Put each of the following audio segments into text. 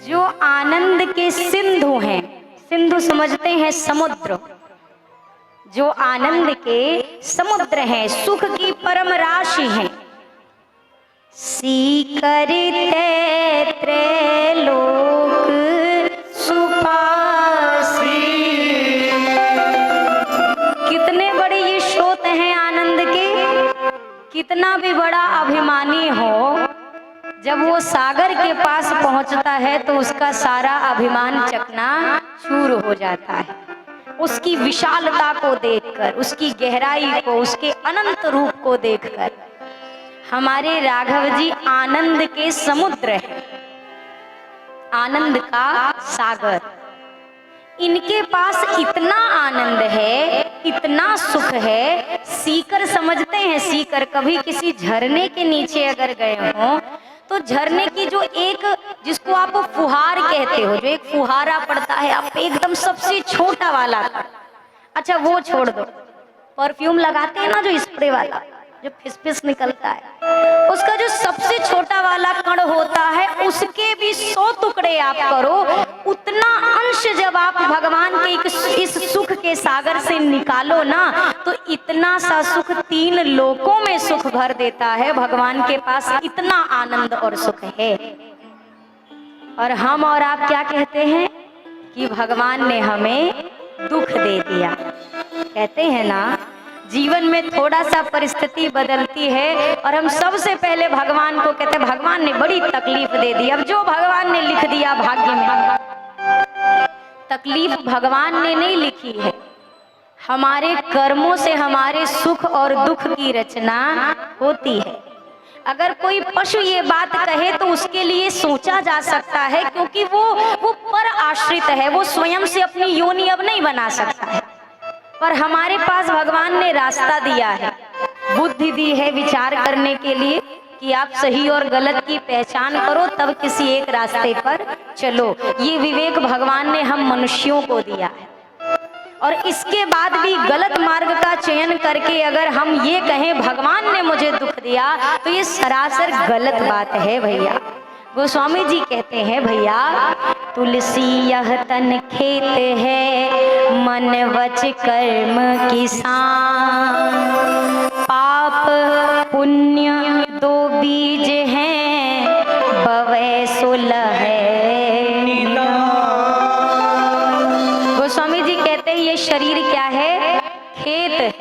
जो आनंद के सिंधु हैं, सिंधु समझते हैं समुद्र, जो आनंद के समुद्र हैं, सुख की परम राशि हैं, सीकर त्रैलोक सुपासी। कितने बड़े ये स्रोत हैं आनंद के। कितना भी बड़ा अभिमानी हो, जब वो सागर के पास पहुंचता है तो उसका सारा अभिमान चकनाचूर हो जाता है। उसकी विशालता को देखकर, उसकी गहराई को, उसके अनंत रूप को देखकर। हमारे राघव जी आनंद के समुद्र हैं, आनंद का सागर। इनके पास इतना आनंद है, इतना सुख है। सीकर समझते हैं, सीकर कभी किसी झरने के नीचे अगर गए हो तो झरने की जो एक, जिसको आप फुहार कहते हो, जो एक फुहारा पड़ता है आप एकदम सबसे छोटा वाला, अच्छा वो छोड़ दो, परफ्यूम लगाते हैं ना जो स्प्रे वाला, जो फिस निकलता है, उसका जो सबसे छोटा वाला कण होता है उसके भी 100 टुकड़े आप करो, उतना अंश जब आप भगवान के इस सुख के सागर से निकालो ना, तो इतना सा सुख 3 लोकों में सुख भर देता है। भगवान के पास इतना आनंद और सुख है। और हम और आप क्या कहते हैं कि भगवान ने हमें दुख दे दिया। कहते हैं ना, जीवन में थोड़ा सा परिस्थिति बदलती है और हम सबसे पहले भगवान को कहते हैं भगवान ने बड़ी तकलीफ दे दी। अब जो भगवान ने लिख दिया भाग्य में, तकलीफ भगवान ने नहीं लिखी है, हमारे कर्मों से हमारे सुख और दुख की रचना होती है। अगर कोई पशु ये बात कहे तो उसके लिए सोचा जा सकता है, क्योंकि वो पर आश्रित है, वो स्वयं से अपनी योनि अब नहीं बना सकता है। पर हमारे पास भगवान ने रास्ता दिया है, बुद्धि दी है विचार करने के लिए कि आप सही और गलत की पहचान करो, तब किसी एक रास्ते पर चलो। ये विवेक भगवान ने हम मनुष्यों को दिया है। और इसके बाद भी गलत मार्ग का चयन करके अगर हम ये कहें भगवान ने मुझे दुख दिया, तो ये सरासर गलत बात है भैया। गोस्वामी जी कहते हैं भैया, तुलसी यह तन खेत है, मन वच कर्म किसान, पाप पुण्य 2 बीज हैं, बवै सुलह है निदान। गोस्वामी जी कहते हैं ये शरीर क्या है? खेत है।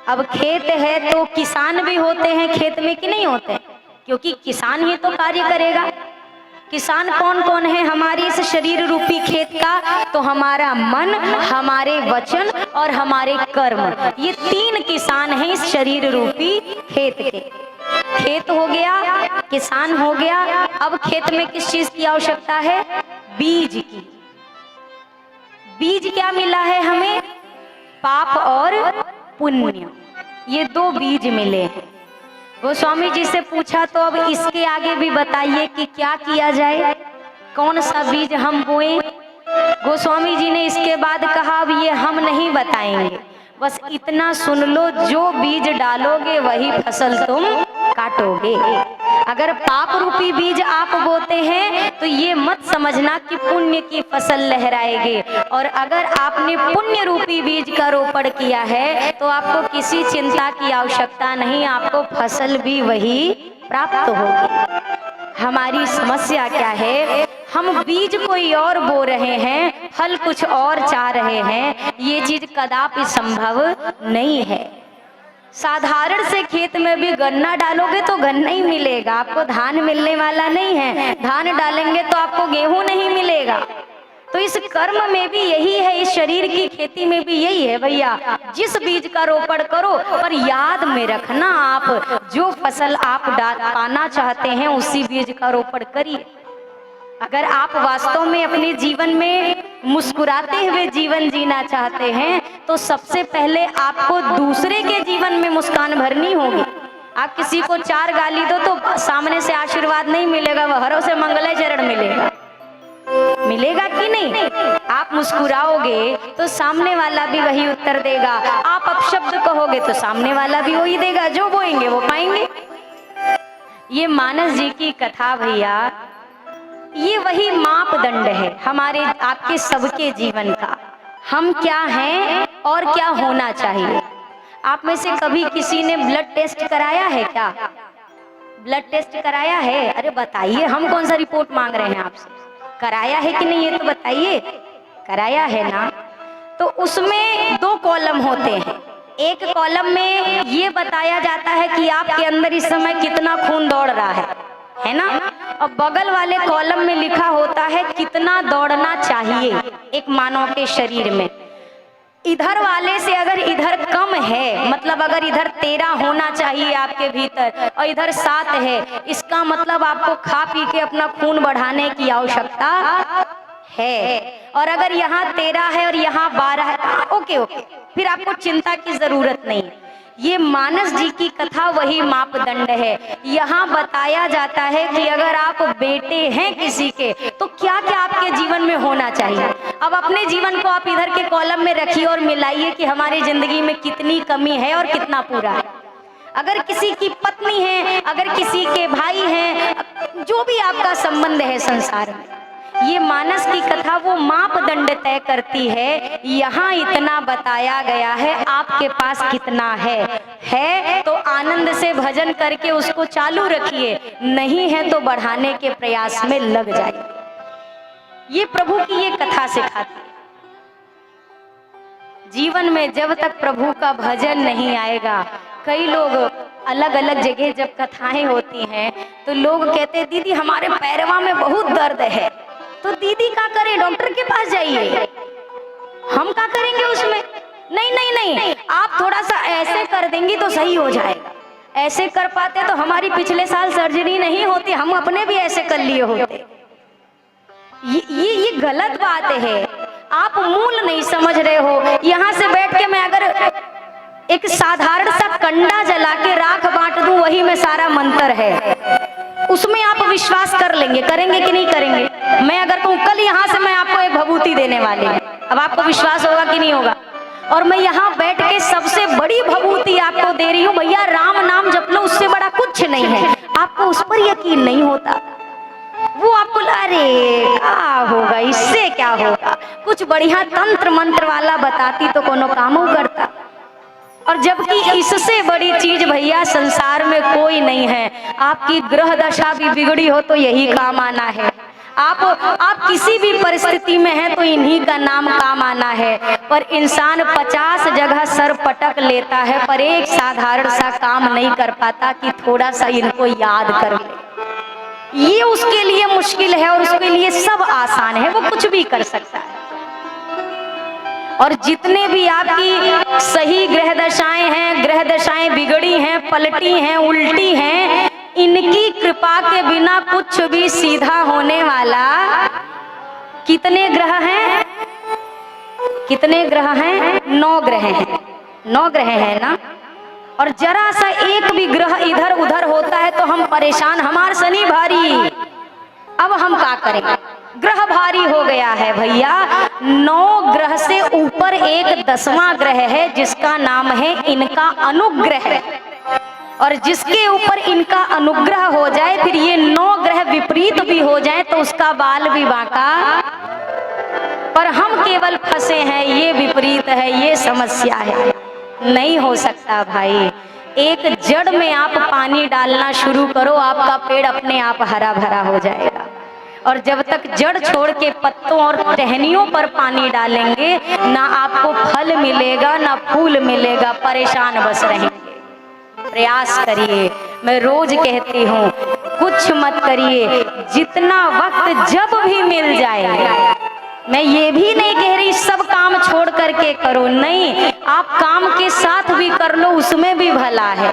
अब खेत है तो किसान भी होते हैं खेत में कि नहीं होते? क्योंकि किसान ही तो कार्य करेगा। किसान कौन कौन है हमारी इस शरीर रूपी खेत का? तो हमारा मन, हमारे वचन और हमारे कर्म, ये 3 किसान हैं इस शरीर रूपी खेत के। खेत हो गया, किसान हो गया। अब खेत में किस चीज की आवश्यकता है? बीज की। बीज क्या मिला है हमें? पाप और पुण्य, ये 2 बीज मिले हैं। गोस्वामी जी से पूछा तो अब इसके आगे भी बताइए कि क्या किया जाए, कौन सा बीज हम बोएं? गोस्वामी जी ने इसके बाद कहा अब ये हम नहीं बताएंगे, बस इतना सुन लो, जो बीज डालोगे वही फसल तुम काटोगे। अगर पाप रूपी बीज आप बोते हैं तो ये मत समझना कि पुण्य की फसल लहराएगी, और अगर आपने पुण्य रूपी बीज का रोपण किया है तो आपको किसी चिंता की आवश्यकता नहीं, आपको फसल भी वही प्राप्त होगी। हमारी समस्या क्या है? हम बीज कोई और बो रहे हैं, फल कुछ और चाह रहे हैं। ये चीज कदापि संभव नहीं है। साधारण से खेत में भी गन्ना डालोगे तो गन्ना ही मिलेगा, आपको धान मिलने वाला नहीं है। धान डालेंगे तो आपको गेहूं नहीं मिलेगा। तो इस कर्म में भी यही है, इस शरीर की खेती में भी यही है भैया। जिस बीज का रोपण करो, पर याद में रखना आप जो फसल आप पाना चाहते हैं उसी बीज का रोपण करिए। अगर आप वास्तव में अपने जीवन में मुस्कुराते हुए जीवन जीना चाहते हैं तो सबसे पहले आपको दूसरे के जीवन में मुस्कान भरनी होगी। आप किसी को 4 गाली दो तो सामने से आशीर्वाद नहीं मिलेगा, वह हरों से मंगल चरण मिलेगा। मिलेगा कि नहीं? आप मुस्कुराओगे तो सामने वाला भी वही उत्तर देगा, आप अपशब्द कहोगे तो सामने वाला भी वही देगा। जो बोएंगे वो पाएंगे। ये मानस जी की कथा भैया, ये वही मापदंड है हमारे आपके सबके जीवन का, हम क्या हैं और क्या होना चाहिए। आप में से कभी किसी ने ब्लड टेस्ट कराया है क्या? ब्लड टेस्ट कराया है? अरे बताइए, हम कौन सा रिपोर्ट मांग रहे हैं आपसे, कराया है कि नहीं ये तो बताइए। कराया है ना? तो उसमें 2 कॉलम होते हैं। एक कॉलम में ये बताया जाता है कि आपके अंदर इस समय कितना खून दौड़ रहा है ना? और बगल वाले कॉलम में लिखा होता है कितना दौड़ना चाहिए एक मानव के शरीर में। इधर वाले से अगर इधर कम है, मतलब अगर इधर 13 होना चाहिए आपके भीतर और इधर 7 है, इसका मतलब आपको खा पी के अपना खून बढ़ाने की आवश्यकता है। और अगर यहाँ 13 है और यहाँ 12 है, ओके, फिर आपको चिंता की जरूरत नहीं। ये मानस जी की कथा वही मापदंड है। यहाँ बताया जाता है कि अगर आप बेटे हैं किसी के तो क्या क्या आपके जीवन में होना चाहिए। अब अपने जीवन को आप इधर के कॉलम में रखिए और मिलाइए कि हमारी जिंदगी में कितनी कमी है और कितना पूरा है। अगर किसी की पत्नी है, अगर किसी के भाई हैं, जो भी आपका संबंध है संसार में, ये मानस की कथा वो मापदंड तय करती है। यहाँ इतना बताया गया है, आपके पास कितना है तो आनंद से भजन करके उसको चालू रखिए, नहीं है तो बढ़ाने के प्रयास में लग जाइए। ये प्रभु की ये कथा सिखाती है। जीवन में जब तक प्रभु का भजन नहीं आएगा, कई लोग अलग अलग जगह जब कथाएं होती हैं तो लोग कहते हैं दीदी हमारे पैरवा में बहुत दर्द है। तो दीदी क्या करें? डॉक्टर के पास जाइए। हम क्या करेंगे उसमें? नहीं, आप थोड़ा सा ऐसे कर देंगी तो सही हो जाएगा। ऐसे कर पाते तो हमारी पिछले साल सर्जरी नहीं होती, हम अपने भी ऐसे कर लिए होते। ये गलत बात है। आप मूल नहीं समझ रहे हो। यहाँ से बैठ के मैं अगर एक साधारण सा कंडा जला के राख बांट दूं, वही में सारा मंत्र है। उसमें आप विश्वास कर लेंगे, करेंगे कि नहीं करेंगे? मैं अगर कहूं कल यहाँ से मैं आपको एक भभूति देने वाली हूं, अब आपको विश्वास होगा कि नहीं होगा? और मैं यहाँ बैठ के सबसे बड़ी भभूति आपको दे रही हूँ, भैया राम नाम जप लो, उससे बड़ा कुछ नहीं है। आपको उस पर यकीन नहीं होता। वो आपको अरे क्या होगा, इससे क्या होगा, कुछ बढ़िया तंत्र मंत्र वाला बताती तो कोनो कामों करता। और जबकि इससे बड़ी चीज भैया संसार में कोई नहीं है। आपकी ग्रह दशा भी बिगड़ी हो तो यही काम आना है। आप किसी भी परिस्थिति में हैं तो इन्हीं का नाम काम आना है। पर इंसान 50 जगह सर पटक लेता है, पर एक साधारण सा काम नहीं कर पाता कि थोड़ा सा इनको याद कर ले। ये उसके लिए मुश्किल है और उसके लिए सब आसान है, वो कुछ भी कर सकता है। और जितने भी आपकी सही ग्रह दशाएं हैं, ग्रह दशाएं बिगड़ी हैं, पलटी हैं, उल्टी हैं, इनकी कृपा के बिना कुछ भी सीधा होने वाला। कितने ग्रह हैं? कितने ग्रह हैं? 9 ग्रह हैं। 9 ग्रह हैं ना? और जरा सा एक भी ग्रह इधर उधर होता है तो हम परेशान, हमार शनि भारी। अब हम क्या करें? ग्रह भारी हो गया है भैया। 9 ग्रह से ऊपर एक 10वां ग्रह है जिसका नाम है इनका अनुग्रह। और जिसके ऊपर इनका अनुग्रह हो जाए, फिर ये 9 ग्रह विपरीत भी हो जाए तो उसका बाल भी बांका। पर हम केवल फंसे हैं, ये विपरीत है, ये समस्या है। नहीं हो सकता भाई। एक जड़ में आप पानी डालना शुरू करो, आपका पेड़ अपने आप हरा भरा हो जाएगा। और जब तक जड़ छोड़ के पत्तों और टहनियों पर पानी डालेंगे, ना आपको फल मिलेगा ना फूल मिलेगा, परेशान बस रहेंगे। प्रयास करिए। मैं रोज कहती हूँ कुछ मत करिए, जितना वक्त जब भी मिल जाए। मैं ये भी नहीं कह रही सब काम छोड़ करके करो, नहीं, आप काम के साथ भी कर लो, उसमें भी भला है।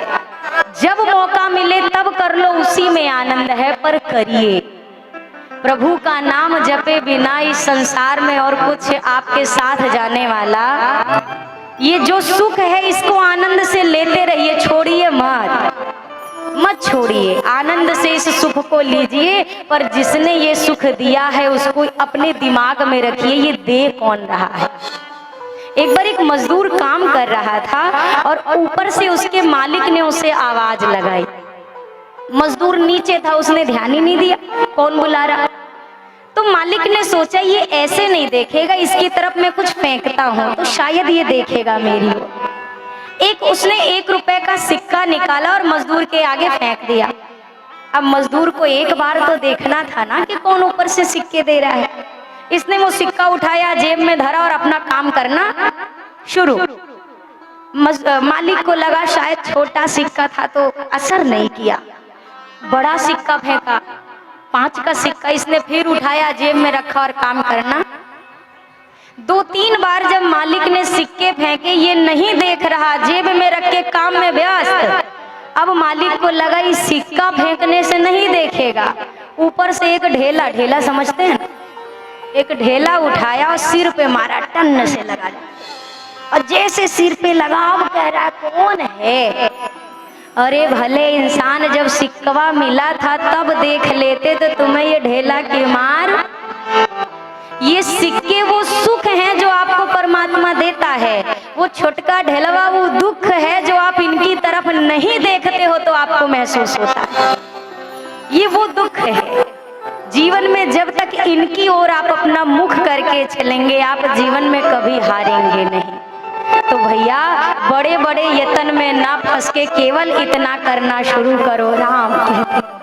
जब मौका मिले तब कर लो, उसी में आनंद है, पर करिए। प्रभु का नाम जपे बिना इस संसार में और कुछ आपके साथ जाने वाला, ये जो सुख है इसको आनंद से लेते रहिए, छोड़िए मत छोड़िए। आनंद से इस सुख को लीजिए, पर जिसने ये सुख दिया है उसको अपने दिमाग में रखिए, ये दे कौन रहा है। एक बार एक मजदूर काम कर रहा था और ऊपर से उसके मालिक ने उसे आवाज लगाई। मजदूर नीचे था, उसने ध्यान ही नहीं दिया कौन बुला रहा। तो मालिक ने सोचा ये ऐसे नहीं देखेगा, इसकी तरफ मैं कुछ फेंकता हूँ तो शायद ये देखेगा मेरी ओर। उसने 1 रुपए का सिक्का निकाला और मजदूर के आगे फेंक दिया। अब मजदूर को एक बार तो देखना था ना कि कौन ऊपर से सिक्के दे रहा है। इसने वो सिक्का उठाया, जेब में धरा और अपना काम करना शुरू। मालिक को लगा शायद छोटा सिक्का था तो असर नहीं किया। बड़ा सिक्का फेंका, 5 का सिक्का इसने फिर उठाया, जेब में रखा और काम करना। 2-3 बार जब मालिक ने सिक्के फेंके, ये नहीं देख रहा, जेब में रख के काम में व्यस्त। अब मालिक को लगा इस सिक्का फेंकने से नहीं देखेगा, ऊपर से एक ढेला समझते हैं, एक ढेला उठाया और सिर पे मारा, टन से लगा। और जैसे सिर पे लगा, अब कह रहा कौन है? अरे भले इंसान, जब सिक्का मिला था तब देख लेते तो तुम्हें ये ढेला की मार। ये सिक्के वो सुख हैं जो आपको परमात्मा देता है, वो छोटका ढेलवा वो दुख है जो आप इनकी तरफ नहीं देखते हो तो आपको महसूस होता है। ये वो दुख है। जीवन में जब तक इनकी ओर आप अपना मुख करके चलेंगे, आप जीवन में कभी हारेंगे नहीं। तो भैया, बड़े बड़े यत्न में ना फंस के केवल इतना करना शुरू करो, राम कहते।